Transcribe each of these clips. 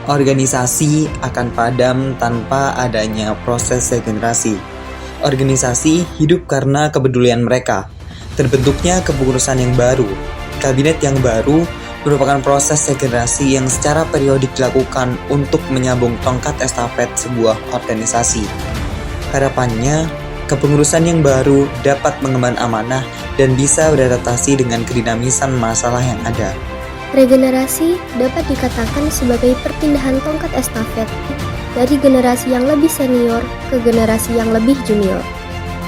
Organisasi akan padam tanpa adanya proses regenerasi. Organisasi hidup karena kepedulian mereka. Terbentuknya kepengurusan yang baru, kabinet yang baru merupakan proses regenerasi yang secara periodik dilakukan untuk menyambung tongkat estafet sebuah organisasi. Harapannya, kepengurusan yang baru dapat mengemban amanah dan bisa beradaptasi dengan kedinamisan masalah yang ada. Regenerasi dapat dikatakan sebagai perpindahan tongkat estafet dari generasi yang lebih senior ke generasi yang lebih junior.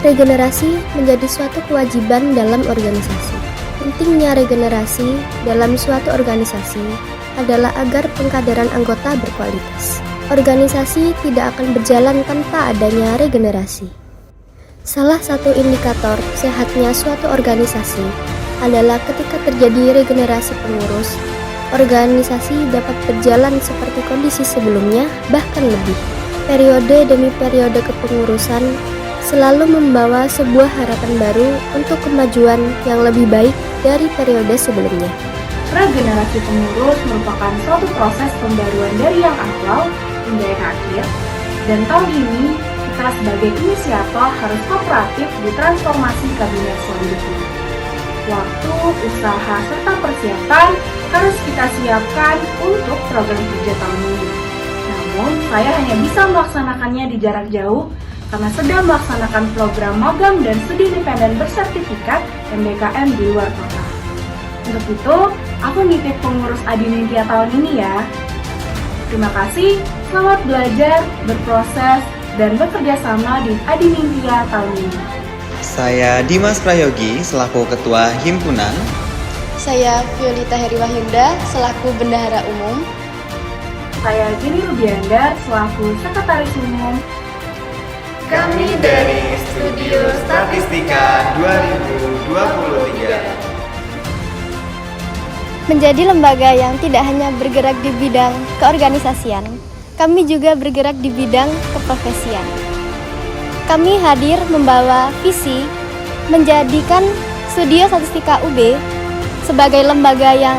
Regenerasi menjadi suatu kewajiban dalam organisasi. Pentingnya regenerasi dalam suatu organisasi adalah agar pengkaderan anggota berkualitas. Organisasi tidak akan berjalan tanpa adanya regenerasi. Salah satu indikator sehatnya suatu organisasi adalah ketika terjadi regenerasi pengurus, organisasi dapat berjalan seperti kondisi sebelumnya, bahkan lebih. Periode demi periode kepengurusan selalu membawa sebuah harapan baru untuk kemajuan yang lebih baik dari periode sebelumnya. Regenerasi pengurus merupakan suatu proses pembaruan dari yang awal hingga yang akhir, dan tahun ini kita sebagai inisiator harus kooperatif di transformasi kabinet selanjutnya. Waktu, usaha, serta persiapan harus kita siapkan untuk program kerja tahun ini. Namun, saya hanya bisa melaksanakannya di jarak jauh karena sedang melaksanakan program magang dan studi independen bersertifikat MBKM di luar kota. Untuk itu, aku nitip pengurus Adinintia tahun ini ya. Terima kasih, selamat belajar, berproses, dan bekerja sama di Adinintia tahun ini. Saya Dimas Prayogi selaku Ketua Himpunan. Saya Violita Heriwahyunda selaku Bendahara Umum. Saya Gini Rubiandar selaku Sekretaris Umum. Kami dari Studio Statistika 2023. Menjadi lembaga yang tidak hanya bergerak di bidang keorganisasian, kami juga bergerak di bidang keprofesian. Kami hadir membawa visi menjadikan Studio Statistika UB sebagai lembaga yang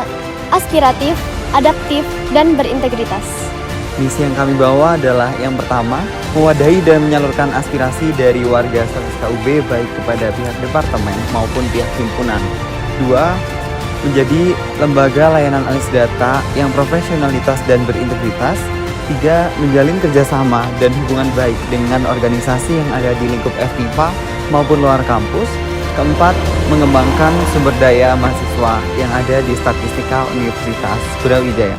aspiratif, adaptif, dan berintegritas. Misi yang kami bawa adalah yang pertama, mewadahi dan menyalurkan aspirasi dari warga Statistika UB baik kepada pihak departemen maupun pihak himpunan. 2. Menjadi lembaga layanan analisis data yang profesionalitas dan berintegritas. 3. Menjalin kerjasama dan hubungan baik dengan organisasi yang ada di lingkup FMIPA maupun luar kampus. 4. Mengembangkan sumber daya mahasiswa yang ada di Statistika Universitas Brawijaya.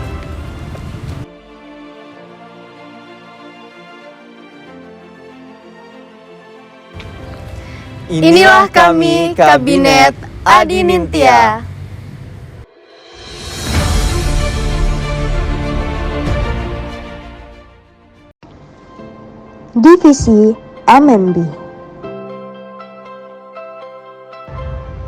Inilah kami, Kabinet Adinintia. Divisi MNB.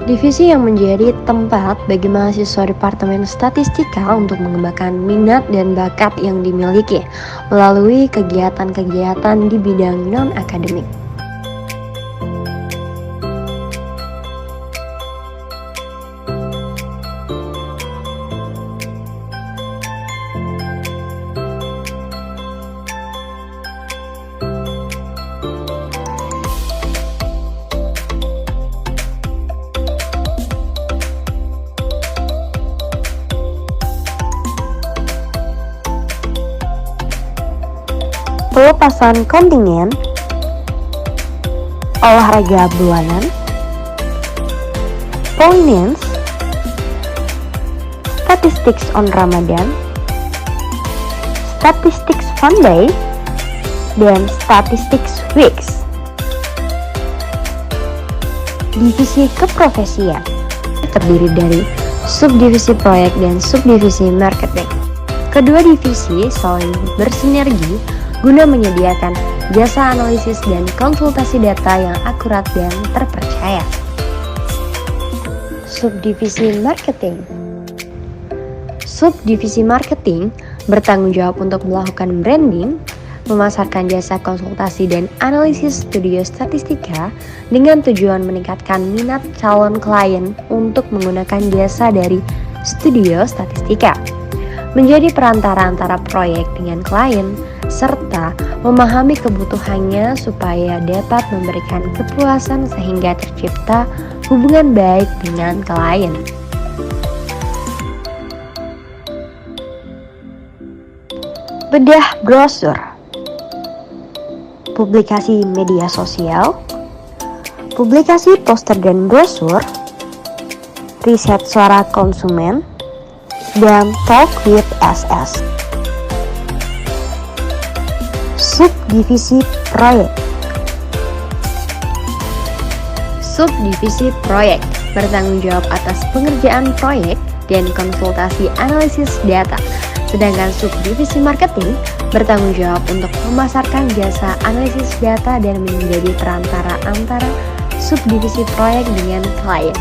Divisi yang menjadi tempat bagi mahasiswa Departemen Statistika untuk mengembangkan minat dan bakat yang dimiliki melalui kegiatan-kegiatan di bidang non-akademik. Pelepasan kontingen, olahraga bulanan, Poinance, Statistics on Ramadan, Statistics Fun Day, dan Statistics Weeks. Divisi keprofesian terdiri dari subdivisi proyek dan subdivisi marketing. Kedua divisi saling bersinergi guna menyediakan jasa analisis dan konsultasi data yang akurat dan terpercaya. Subdivisi marketing. Subdivisi marketing bertanggung jawab untuk melakukan branding, memasarkan jasa konsultasi dan analisis studio statistika dengan tujuan meningkatkan minat calon klien untuk menggunakan jasa dari studio statistika. menjadi perantara antara proyek dengan klien, serta memahami kebutuhannya supaya dapat memberikan kepuasan sehingga tercipta hubungan baik dengan klien. Bedah brosur, publikasi media sosial, publikasi poster dan brosur, riset suara konsumen, dan Talk with SS. Subdivisi proyek. Subdivisi proyek bertanggung jawab atas pengerjaan proyek dan konsultasi analisis data. Sedangkan subdivisi marketing bertanggung jawab untuk memasarkan jasa analisis data dan menjadi perantara antara subdivisi proyek dengan klien.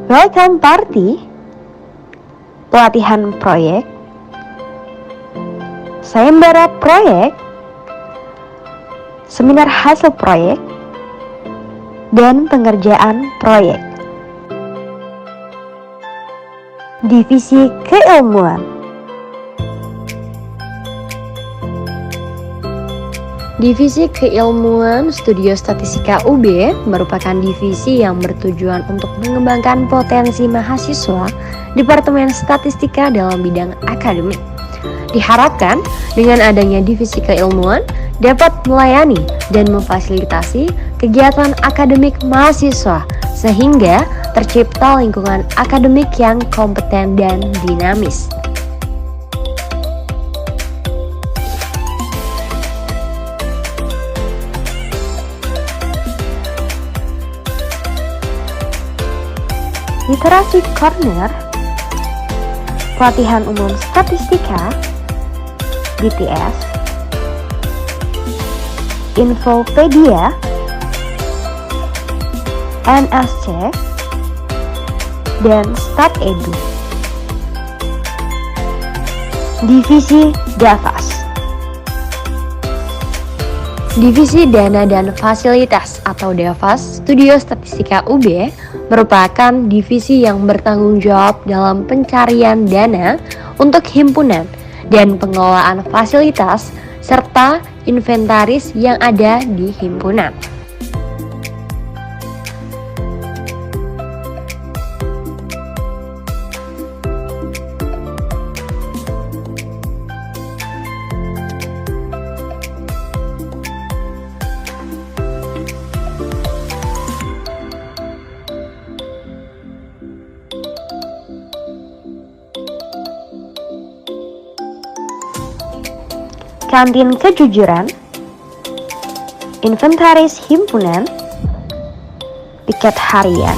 Welcome party, pelatihan proyek, sayembara proyek, seminar hasil proyek, dan pengerjaan proyek. Divisi keilmuan. Divisi Keilmuan Studio Statistika UB merupakan divisi yang bertujuan untuk mengembangkan potensi mahasiswa Departemen Statistika dalam bidang akademik. Diharapkan dengan adanya divisi keilmuan dapat melayani dan memfasilitasi kegiatan akademik mahasiswa sehingga tercipta lingkungan akademik yang kompeten dan dinamis. Literasi Corner, pelatihan umum statistika, BTS, Infopedia, NSC, dan StatEdu. Divisi DAFAS. Divisi Dana dan Fasilitas atau DAFAS Studio Statistika UB merupakan divisi yang bertanggung jawab dalam pencarian dana untuk himpunan dan pengelolaan fasilitas serta inventaris yang ada di himpunan. Kantin kejujuran, inventaris himpunan, piket harian,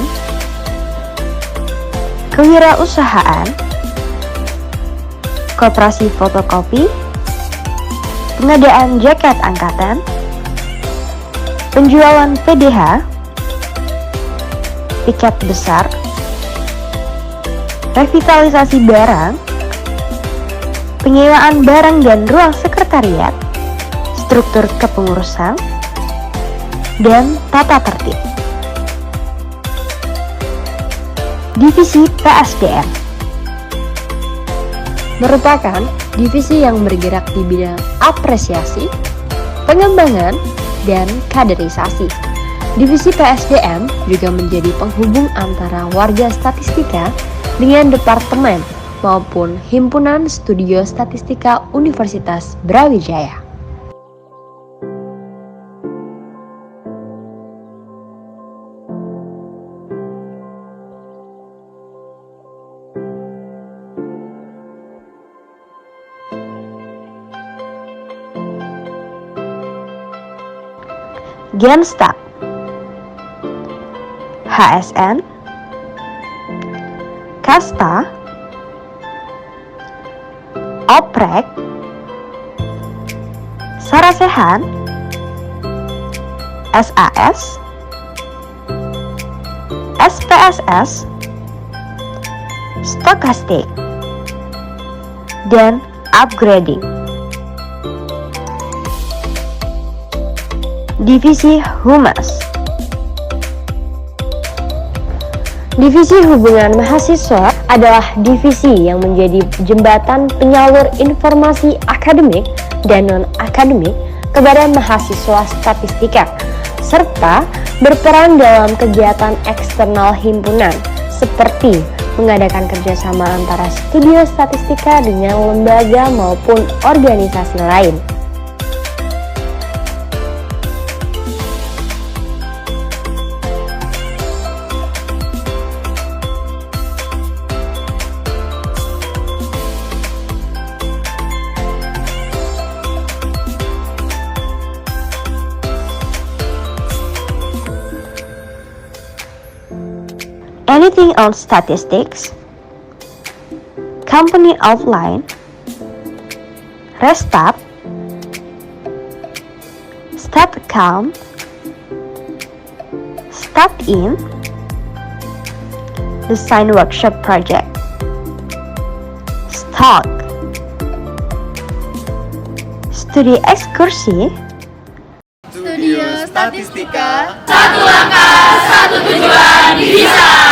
kewirausahaan, koperasi fotokopi, pengadaan jaket angkatan, penjualan PDH, piket besar, revitalisasi barang, penyewaan barang dan ruang sekretariat, struktur kepengurusan, dan tata tertib. Divisi PSDM merupakan divisi yang bergerak di bidang apresiasi, pengembangan, dan kaderisasi. Divisi PSDM juga menjadi penghubung antara warga statistika dengan departemen maupun Himpunan Studio Statistika Universitas Brawijaya. Genstat, HSN, Kasta, Oprek, Sarasehan, SAS, SPSS, Stokastik, dan Upgrading. Divisi Humas. Divisi Hubungan Mahasiswa adalah divisi yang menjadi jembatan penyalur informasi akademik dan non-akademik kepada mahasiswa statistika, serta berperan dalam kegiatan eksternal himpunan, seperti mengadakan kerjasama antara studio statistika dengan lembaga maupun organisasi lain. Anything on statistics, company outline, Restat, stat account, stat in, design workshop project, stock, studi ekskursi, Studio Statistika. Satu langkah, satu tujuan, bisa!